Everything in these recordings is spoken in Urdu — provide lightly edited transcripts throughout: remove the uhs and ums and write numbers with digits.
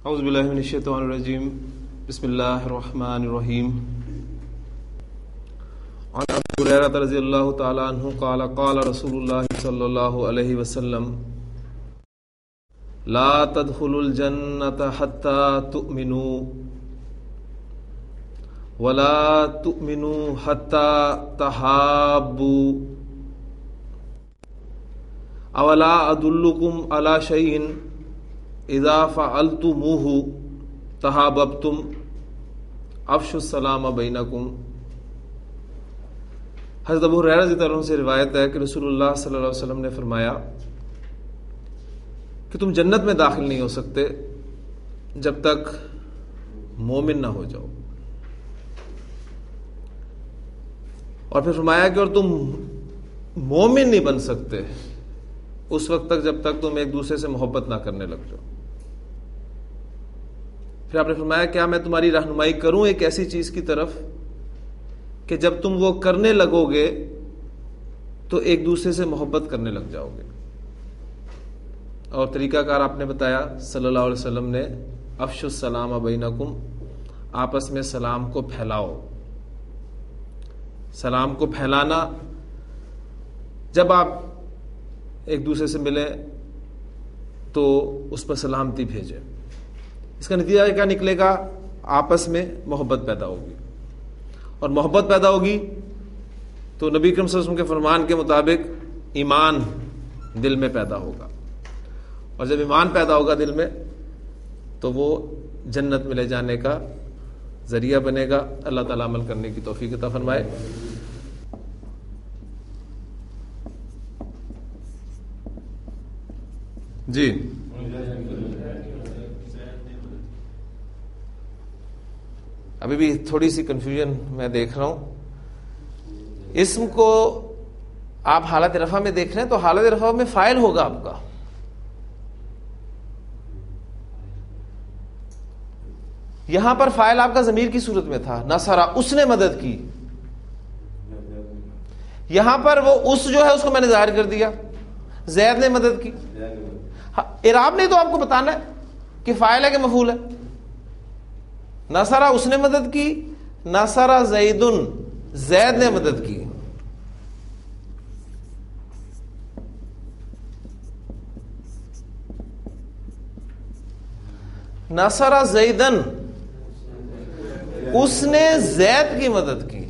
اعوذ باللہ من الشیطان الرجیم بسم اللہ الرحمن الرحیم عن ابی ہریرہ رضی اللہ تعالی عنہ قال قال رسول اللہ صلی اللہ علیہ وسلم لا تدخلوا الجنۃ حتى تؤمنوا ولا تؤمنوا حتى تحابوا اولا ادلکم علی شیء اذا فعلتموه تحاببتم افشوا السلام بینکم۔ حضرت ابو ہریرہ رضی اللہ عنہ سے روایت ہے کہ رسول اللہ صلی اللہ علیہ وسلم نے فرمایا کہ تم جنت میں داخل نہیں ہو سکتے جب تک مومن نہ ہو جاؤ، اور پھر فرمایا کہ اور تم مومن نہیں بن سکتے اس وقت تک جب تک تم ایک دوسرے سے محبت نہ کرنے لگ جاؤ۔ پھر آپ نے فرمایا کیا میں تمہاری رہنمائی کروں ایک ایسی چیز کی طرف کہ جب تم وہ کرنے لگو گے تو ایک دوسرے سے محبت کرنے لگ جاؤ گے۔ اور طریقہ کار آپ نے بتایا صلی اللہ علیہ وسلم نے، افشوا السلام بینکم، آپس میں سلام کو پھیلاؤ۔ سلام کو پھیلانا، جب آپ ایک دوسرے سے ملیں تو اس پر سلامتی بھیجیں۔ اس کا نتیجہ کیا نکلے گا؟ آپس میں محبت پیدا ہوگی، اور محبت پیدا ہوگی تو نبی کریم صلی اللہ علیہ وسلم کے فرمان کے مطابق ایمان دل میں پیدا ہوگا، اور جب ایمان پیدا ہوگا دل میں تو وہ جنت میں لے جانے کا ذریعہ بنے گا۔ اللہ تعالیٰ عمل کرنے کی توفیق عطا فرمائے۔ جی ابھی بھی تھوڑی سی کنفیوژن میں دیکھ رہا ہوں۔ اسم کو آپ حالت رفع میں دیکھ رہے ہیں تو حالت رفع میں فاعل ہوگا آپ کا، یہاں پر فاعل آپ کا ضمیر کی صورت میں تھا، نصرہ، اس نے مدد کی۔ یہاں پر وہ اس جو ہے اس کو میں نے ظاہر کر دیا، زید نے مدد کی۔ اعراب نہیں تو آپ کو بتانا ہے کہ فاعل ہے کہ مفعول ہے۔ نصرہ اس نے مدد کی، نصرہ زیدن، زید نے مدد کی۔ نصرہ زیدن، اس نے زید کی مدد کی،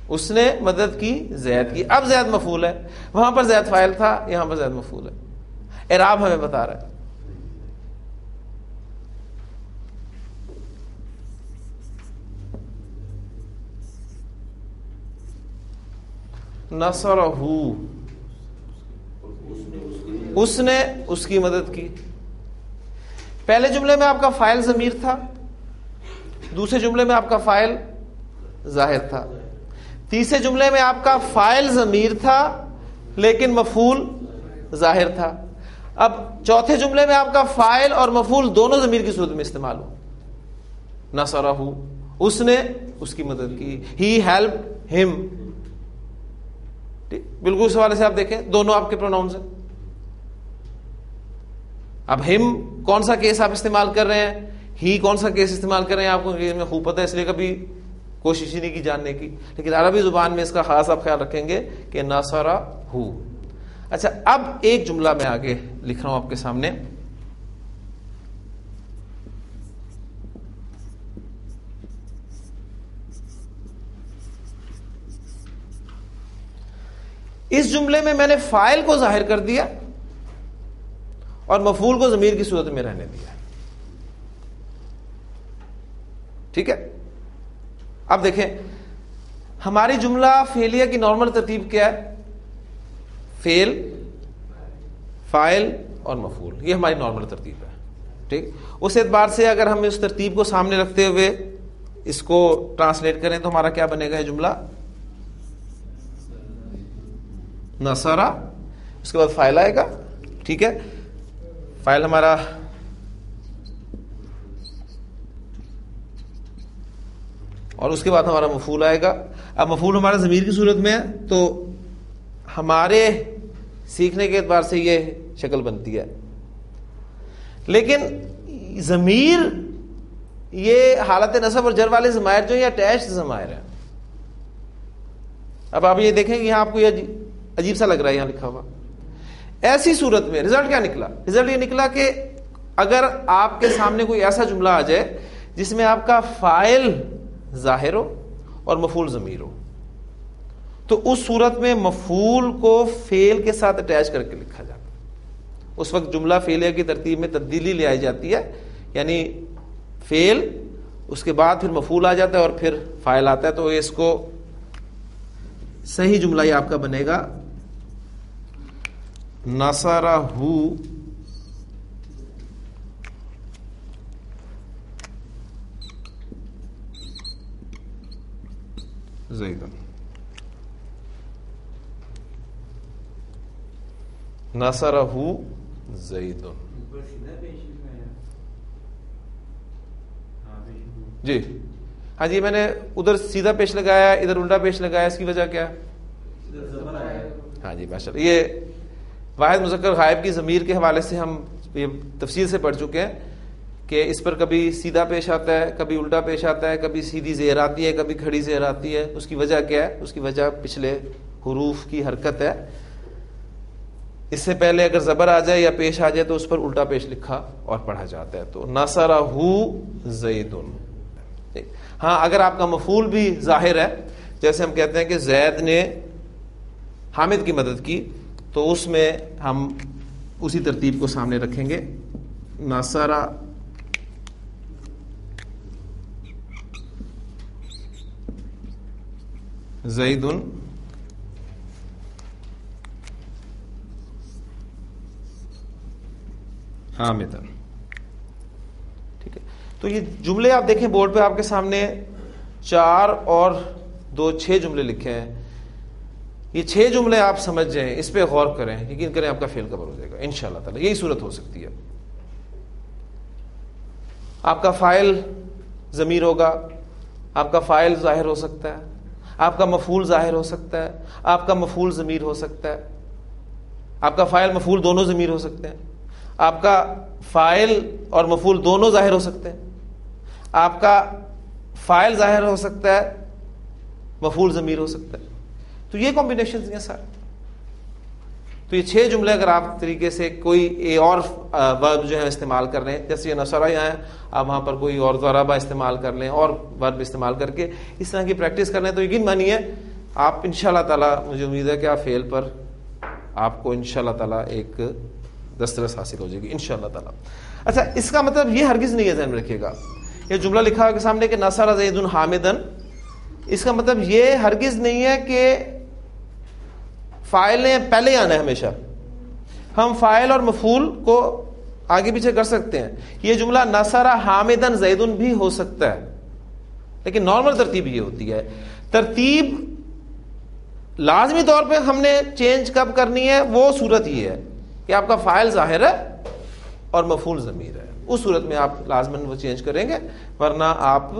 اس نے مدد کی زید کی۔ اب زید مفعول ہے، وہاں پر زید فاعل تھا، یہاں پر زید مفعول ہے۔ اعراب ہمیں بتا رہا ہے۔ نصرہ، اس نے اس کی مدد کی۔ پہلے جملے میں آپ کا فاعل ضمیر تھا، دوسرے جملے میں آپ کا فاعل ظاہر تھا، تیسرے جملے میں آپ کا فاعل ضمیر تھا لیکن مفعول ظاہر تھا۔ اب چوتھے جملے میں آپ کا فاعل اور مفعول دونوں ضمیر کی صورت میں استعمال ہو۔ نصرہ، اس نے اس کی مدد کی، ہی ہیلپڈ ہم۔ بالکل اس حوالے سے آپ دیکھیں دونوں آپ کے پروناؤنز ہیں۔ اب ہم کون سا کیس آپ استعمال کر رہے ہیں، ہی کون سا کیس استعمال کر رہے ہیں، آپ کو میں خوب پتہ ہے، اس لیے کبھی کوشش ہی نہیں کی جاننے کی، لیکن عربی زبان میں اس کا خاص آپ خیال رکھیں گے کہ ناصرہ ہو۔ اچھا، اب ایک جملہ میں آگے لکھ رہا ہوں آپ کے سامنے۔ اس جملے میں میں نے فاعل کو ظاہر کر دیا اور مفعول کو ضمیر کی صورت میں رہنے دیا، ٹھیک ہے؟ اب دیکھیں ہماری جملہ فعلیہ کی نارمل ترتیب کیا ہے؟ فعل، فاعل اور مفعول، یہ ہماری نارمل ترتیب ہے، ٹھیک؟ اس اعتبار سے اگر ہم اس ترتیب کو سامنے رکھتے ہوئے اس کو ٹرانسلیٹ کریں تو ہمارا کیا بنے گا یہ جملہ؟ نصرہ، اس کے بعد فاعل آئے گا، ٹھیک ہے؟ فاعل ہمارا اور اس کے بعد ہمارا مفعول آئے گا۔ اب مفعول ہمارا ضمیر کی صورت میں ہے تو ہمارے سیکھنے کے اعتبار سے یہ شکل بنتی ہے لیکن ضمیر یہ حالت نصب اور جر والے ضمائر جو یہ اٹیچڈ ضمائر ہیں. اب آپ یہ دیکھیں کہ یہاں آپ کو یہ عجیب سا لگ رہا ہے یہاں لکھا ہوا. ایسی صورت میں رزلٹ کیا نکلا؟ رزلٹ یہ نکلا کہ اگر آپ کے سامنے کوئی ایسا جملہ آ جائے جس میں آپ کا فاعل ظاہر ہو اور مفعول ضمیر ہو، تو اس صورت میں مفعول کو فعل کے ساتھ اٹیچ کر کے لکھا جاتا ہے. اس وقت جملہ فعلیہ کی ترتیب میں تبدیلی لے آئی جاتی ہے، یعنی فعل اس کے بعد پھر مفعول آ جاتا ہے اور پھر فاعل آتا ہے. تو اس کو صحیح جملہ یہ آپ کا بنے گا نصرہ زید، نصرہ زید. جی ہاں جی، میں نے ادھر سیدھا پیش لگایا ادھر الٹا پیش لگایا، اس کی وجہ کیا؟ ہاں جی ماشاء اللہ. یہ واحد مذکر غائب کی ضمیر کے حوالے سے ہم یہ تفصیل سے پڑھ چکے ہیں کہ اس پر کبھی سیدھا پیش آتا ہے، کبھی الٹا پیش آتا ہے، کبھی سیدھی زیر آتی ہے، کبھی کھڑی زیر آتی ہے. اس کی وجہ کیا ہے؟ اس کی وجہ پچھلے حروف کی حرکت ہے. اس سے پہلے اگر زبر آ جائے یا پیش آ جائے تو اس پر الٹا پیش لکھا اور پڑھا جاتا ہے. تو نصرہ زید. ہاں اگر آپ کا مفعول بھی ظاہر ہے، جیسے ہم کہتے ہیں کہ زید نے حامد کی مدد کی، تو اس میں ہم اسی ترتیب کو سامنے رکھیں گے. نصرہ زید حامد. ٹھیک ہے، تو یہ جملے آپ دیکھیں بورڈ پہ آپ کے سامنے 4 اور 2 6 جملے لکھے ہیں. یہ 6 جملے آپ سمجھ جائیں، اس پہ غور کریں، یقین کریں آپ کا فعل کور ہو جائے گا انشاءاللہ تعالی. یہی صورت ہو سکتی ہے. آپ کا فاعل ضمیر ہوگا، آپ کا فاعل ظاہر ہو سکتا ہے، آپ کا مفعول ظاہر ہو سکتا ہے، آپ کا مفعول ضمیر ہو سکتا ہے، آپ کا فاعل مفعول دونوں ضمیر ہو سکتے ہیں، آپ کا فاعل اور مفعول دونوں ظاہر ہو سکتے ہیں، آپ کا فاعل ظاہر ہو سکتا ہے، مفعول ضمیر ہو سکتا ہے. تو یہ کمبینیشنز ہیں سارے. تو یہ 6 جملے اگر آپ طریقے سے کوئی اور ورب جو ہے استعمال کر رہے ہیں، جیسے یہ نصرہ یہاں ہے، آپ وہاں پر کوئی اور ضربہ استعمال کر لیں اور ورب استعمال کر کے اس طرح کی پریکٹس کر لیں، تو یقین مانیے آپ انشاءاللہ تعالی، مجھے امید ہے کہ آپ فعل پر آپ کو انشاءاللہ تعالی ایک دسترس حاصل ہو جائے گی انشاءاللہ تعالی. اچھا، اس کا مطلب یہ ہرگز نہیں ہے، ذہن میں رکھیے گا، یہ جملہ لکھا کے سامنے کہ نصرہ زید حامدن، اس کا مطلب یہ ہرگز نہیں ہے کہ فاعل نے پہلے ہی آنا ہے. ہمیشہ ہم فاعل اور مفعول کو آگے پیچھے کر سکتے ہیں. یہ جملہ نصرہ حامدن زیدن بھی ہو سکتا ہے، لیکن نارمل ترتیب یہ ہوتی ہے. ترتیب لازمی طور پہ ہم نے چینج کب کرنی ہے، وہ صورت یہ ہے کہ آپ کا فاعل ظاہر ہے اور مفعول ضمیر ہے. اس صورت میں آپ لازماً وہ چینج کریں گے، ورنہ آپ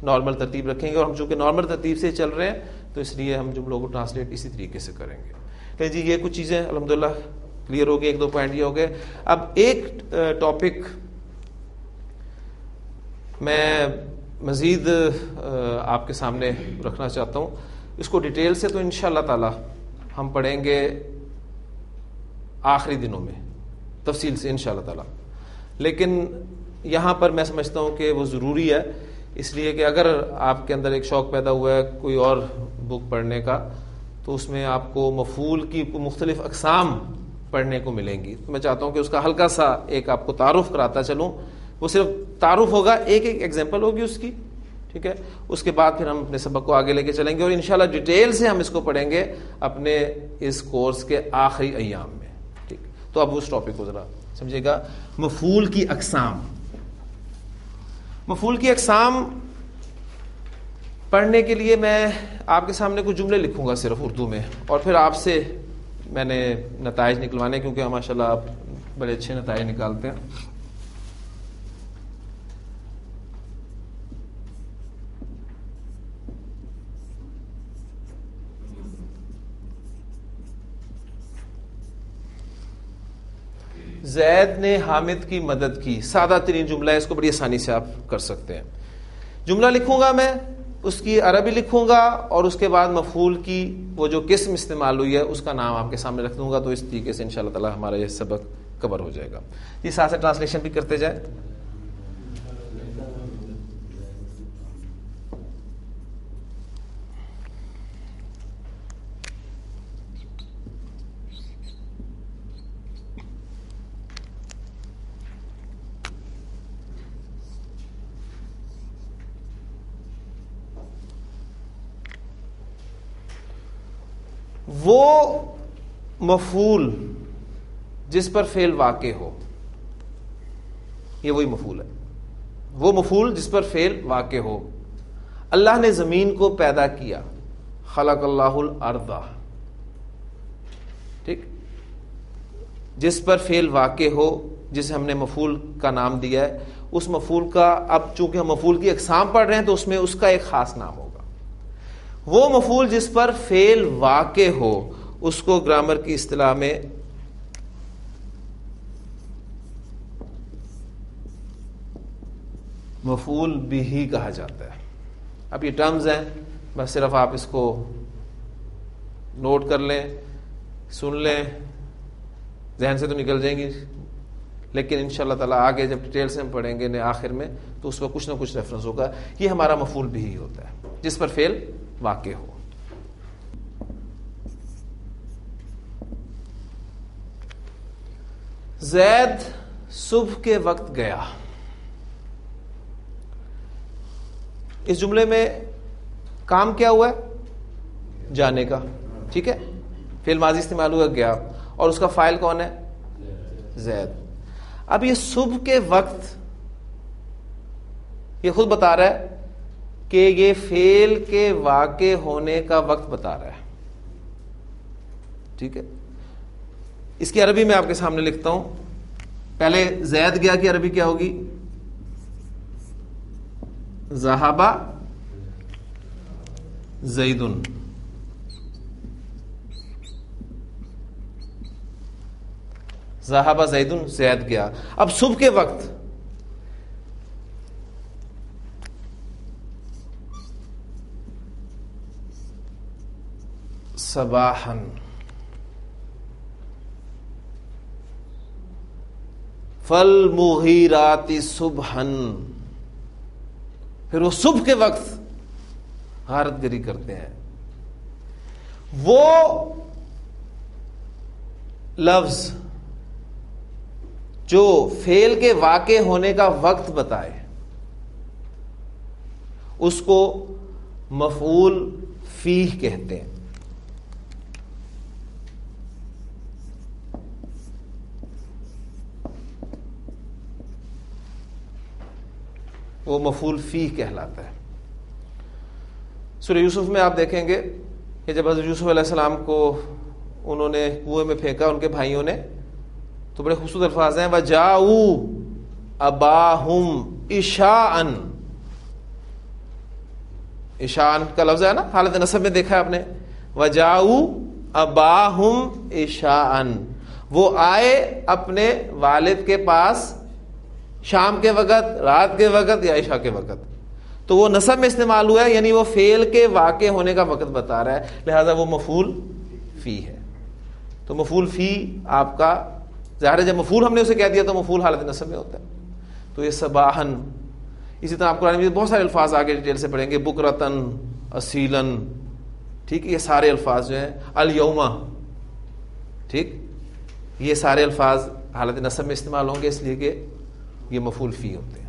نارمل ترتیب رکھیں گے. اور ہم چونکہ نارمل ترتیب سے چل رہے ہیں تو اس لیے ہم جملوں کو ٹرانسلیٹ اسی طریقے سے کریں گے. کہ جی یہ کچھ چیزیں الحمدللہ کلیئر ہو گئی، 1-2 پوائنٹ یہ ہو گئے. اب ایک ٹاپک میں مزید آپ کے سامنے رکھنا چاہتا ہوں، اس کو ڈیٹیل سے تو انشاءاللہ تعالی ہم پڑھیں گے آخری دنوں میں تفصیل سے انشاءاللہ تعالی. لیکن یہاں پر میں سمجھتا ہوں کہ وہ ضروری ہے، اس لیے کہ اگر آپ کے اندر ایک شوق پیدا ہوا ہے کوئی اور بک پڑھنے کا، تو اس میں آپ کو مفعول کی مختلف اقسام پڑھنے کو ملیں گی. میں چاہتا ہوں کہ اس کا ہلکا سا ایک آپ کو تعارف کراتا چلوں. وہ صرف تعارف ہوگا، ایک ایگزامپل ہوگی اس کی، ٹھیک ہے. اس کے بعد پھر ہم اپنے سبق کو آگے لے کے چلیں گے اور انشاءاللہ ڈیٹیل سے ہم اس کو پڑھیں گے اپنے اس کورس کے آخری ایام میں. ٹھیک، تو اب اس ٹاپک کو ذرا سمجھے گا. مفعول کی اقسام. مفعول کی اقسام پڑھنے کے لیے میں آپ کے سامنے کچھ جملے لکھوں گا صرف اردو میں، اور پھر آپ سے میں نے نتائج نکلوانے، کیونکہ ماشاءاللہ آپ بڑے اچھے نتائج نکالتے ہیں. زید نے حامد کی مدد کی، سادہ ترین جملہ ہے، اس کو بڑی آسانی سے آپ کر سکتے ہیں. جملہ لکھوں گا میں، اس کی عربی لکھوں گا اور اس کے بعد مفعول کی وہ جو قسم استعمال ہوئی ہے اس کا نام آپ کے سامنے رکھ دوں گا. تو اس طریقے سے انشاءاللہ تعالی ہمارا یہ سبق کور ہو جائے گا. یہ ساتھ سے ٹرانسلیشن بھی کرتے جائیں. وہ مفعول جس پر فعل واقع ہو، یہ وہی مفعول ہے. وہ مفعول جس پر فعل واقع ہو. اللہ نے زمین کو پیدا کیا، خلق اللہ الارض. ٹھیک، جس پر فعل واقع ہو، جسے ہم نے مفعول کا نام دیا ہے، اس مفعول کا، اب چونکہ ہم مفعول کی اقسام پڑھ رہے ہیں تو اس میں اس کا ایک خاص نام ہوگا. وہ مفعول جس پر فعل واقع ہو اس کو گرامر کی اصطلاح میں مفعول بہ کہا جاتا ہے. اب یہ ٹرمز ہیں، بس صرف آپ اس کو نوٹ کر لیں، سن لیں، ذہن سے تو نکل جائیں گی، لیکن انشاءاللہ تعالیٰ آگے جب ڈیٹیل سے ہم پڑھیں گے آخر میں تو اس پر کچھ نہ کچھ ریفرنس ہوگا. یہ ہمارا مفعول بہ ہوتا ہے جس پر فعل واقع ہو. زید صبح کے وقت گیا. اس جملے میں کام کیا ہوا ہے؟ جانے کا. ٹھیک ہے، فعل ماضی استعمال ہوا گیا، اور اس کا فاعل کون ہے؟ زید. اب یہ صبح کے وقت، یہ خود بتا رہا ہے کہ یہ فعل کے واقع ہونے کا وقت بتا رہا ہے. ٹھیک ہے، اس کی عربی میں آپ کے سامنے لکھتا ہوں. پہلے زید گیا کی عربی کیا ہوگی؟ ذہب زید. ذہب زید، زید گیا. اب صبح کے وقت صباحن، فالمغیرات صبحن. پھر وہ صبح کے وقت غارت گری کرتے ہیں. وہ لفظ جو فعل کے واقع ہونے کا وقت بتائے اس کو مفعول فیہ کہتے ہیں. وہ مفعول فیہ کہلاتا ہے. سورہ یوسف میں آپ دیکھیں گے کہ جب حضرت یوسف علیہ السلام کو انہوں نے کنویں میں پھینکا ان کے بھائیوں نے، تو بڑے خوبصورت الفاظ ہیں، وَجَاءُوا أَبَاهُمْ عِشَاءً. عشاء کا لفظ ہے نا، حالت نصب میں دیکھا ہے آپ نے. وَجَاءُوا أَبَاهُمْ عِشَاءً. وہ آئے اپنے والد کے پاس شام کے وقت، رات کے وقت یا عشاء کے وقت. تو وہ نصب میں استعمال ہوا ہے، یعنی وہ فعل کے واقع ہونے کا وقت بتا رہا ہے، لہذا وہ مفعول فی ہے. تو مفعول فی آپ کا ظاہر ہے، جب مفعول ہم نے اسے کہہ دیا تو مفعول حالت نصب میں ہوتا ہے. تو یہ صباحن. اسی طرح آپ قرآن میں بہت سارے الفاظ آگے ڈیٹیل سے پڑھیں گے، بکرتن، اصیلن. ٹھیک ہے، یہ سارے الفاظ جو ہیں، الیوما، ٹھیک، یہ سارے الفاظ حالت نصب میں استعمال ہوں گے، اس لیے کہ یہ مفعول فی ہوتے ہیں.